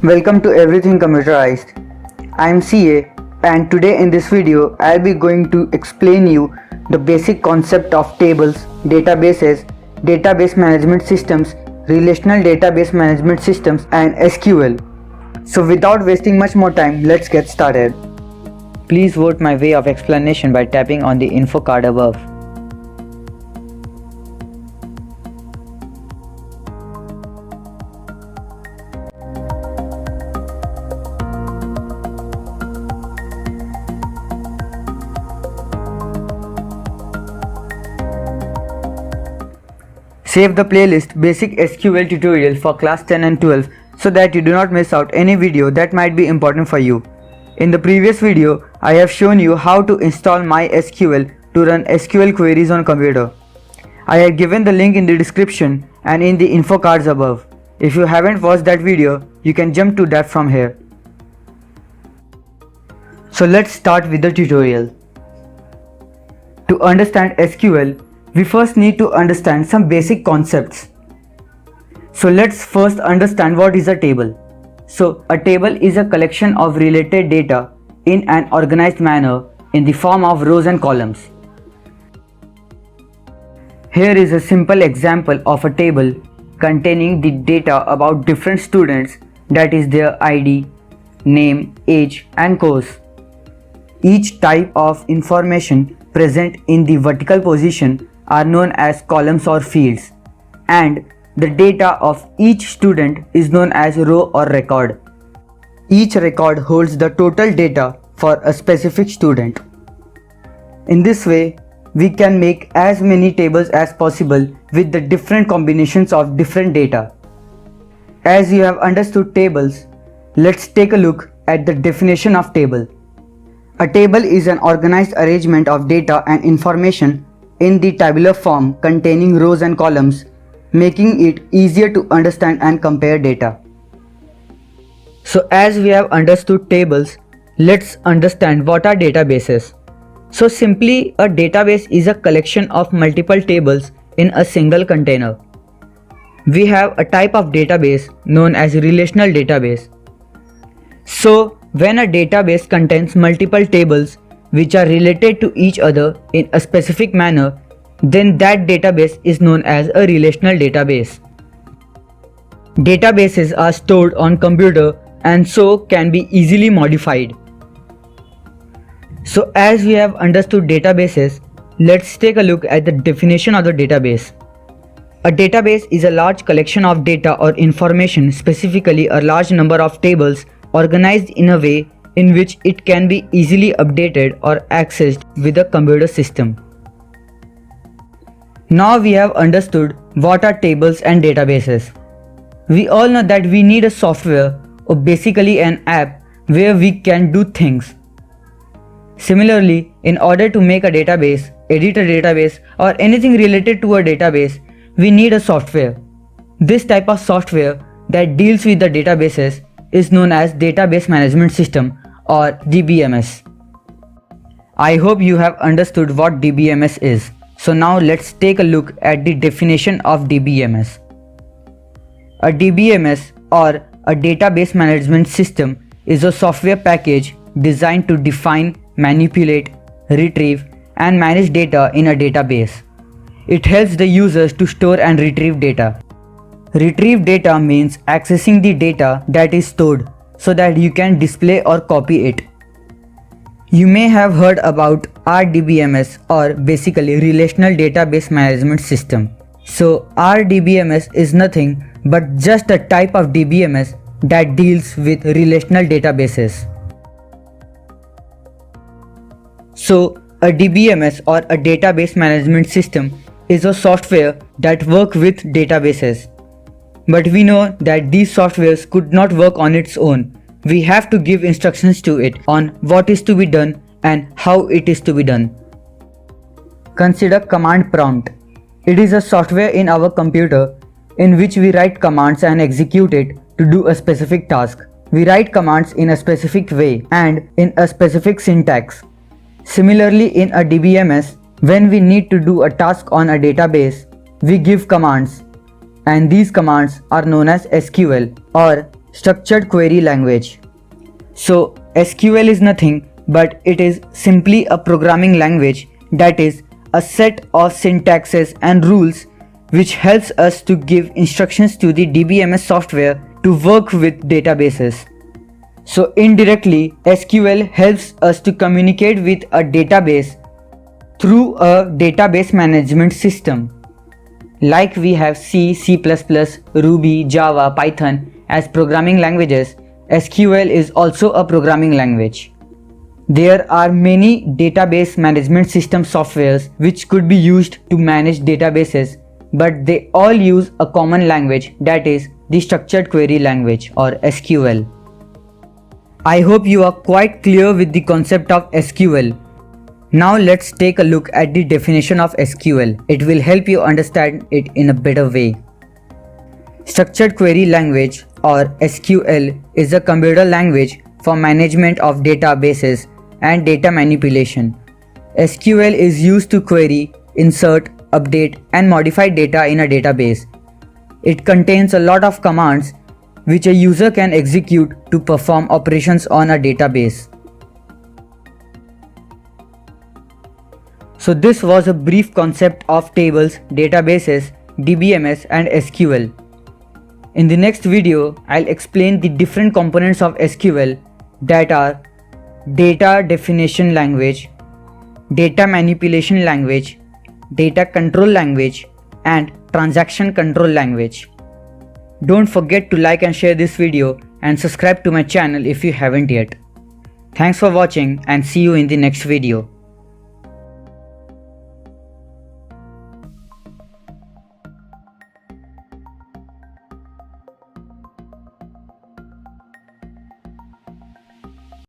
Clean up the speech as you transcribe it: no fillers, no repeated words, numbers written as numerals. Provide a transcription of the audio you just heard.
Welcome to Everything Computerized. I am CA and today in this video I'll be going to explain you the basic concept of tables, databases, database management systems, relational database management systems and SQL. So without wasting much more time, let's get started. Please vote my way of explanation by tapping on the info card above. Save the playlist Basic SQL Tutorial for class 10 and 12 so that you do not miss out any video that might be important for you. In the previous video, I have shown you how to install MySQL to run SQL queries on computer. I have given the link in the description and in the info cards above. If you haven't watched that video, you can jump to that from here. So let's start with the tutorial. To understand SQL, we first need to understand some basic concepts. So let's first understand what is a table. So a table is a collection of related data in an organized manner in the form of rows and columns. Here is a simple example of a table containing the data about different students, that is their ID, name, age and course. Each type of information present in the vertical position are known as columns or fields, and the data of each student is known as row or record. Each record holds the total data for a specific student. In this way, we can make as many tables as possible with the different combinations of different data. As you have understood tables, let's take a look at the definition of table. A table is an organized arrangement of data and information in the tabular form containing rows and columns, making it easier to understand and compare data. So as we have understood tables, let's understand what are databases. So simply, a database is a collection of multiple tables in a single container. We have a type of database known as relational database. So when a database contains multiple tables which are related to each other in a specific manner, then that database is known as a relational database. Databases are stored on computer and so can be easily modified. So as we have understood databases, let's take a look at the definition of the database. A database is a large collection of data or information, specifically a large number of tables organized in a way in which it can be easily updated or accessed with a computer system. Now we have understood what are tables and databases. We all know that we need a software or basically an app where we can do things. Similarly, in order to make a database, edit a database or anything related to a database, we need a software. This type of software that deals with the databases is known as Database Management System or DBMS. I hope you have understood what DBMS is. So now let's take a look at the definition of DBMS. A DBMS or a Database Management System is a software package designed to define, manipulate, retrieve and manage data in a database. It helps the users to store and retrieve data. Retrieve data means accessing the data that is stored so that you can display or copy it. You may have heard about RDBMS or basically Relational Database Management System. So RDBMS is nothing but just a type of DBMS that deals with relational databases. So a DBMS or a Database Management System is a software that works with databases. But we know that these softwares could not work on its own. We have to give instructions to it on what is to be done and how it is to be done. Consider command prompt. It is a software in our computer in which we write commands and execute it to do a specific task. We write commands in a specific way and in a specific syntax. Similarly, in a DBMS, when we need to do a task on a database, we give commands, and these commands are known as SQL or Structured query language. So SQL is nothing but it is simply a programming language that is a set of syntaxes and rules which helps us to give instructions to the DBMS software to work with databases. So indirectly, SQL helps us to communicate with a database through a database management system. Like we have C, C++, Ruby, Java, Python as programming languages, SQL is also a programming language. There are many database management system softwares which could be used to manage databases, but they all use a common language, that is the structured query language or SQL. I hope you are quite clear with the concept of SQL. Now let's take a look at the definition of SQL. It will help you understand it in a better way. Structured query language or SQL is a computer language for management of databases and data manipulation. SQL is used to query, insert, update and modify data in a database. It contains a lot of commands which a user can execute to perform operations on a database. So this was a brief concept of tables, databases, DBMS and SQL. In the next video, I'll explain the different components of SQL that are data definition language, data manipulation language, data control language and transaction control language. Don't forget to like and share this video and subscribe to my channel if you haven't yet. Thanks for watching and see you in the next video.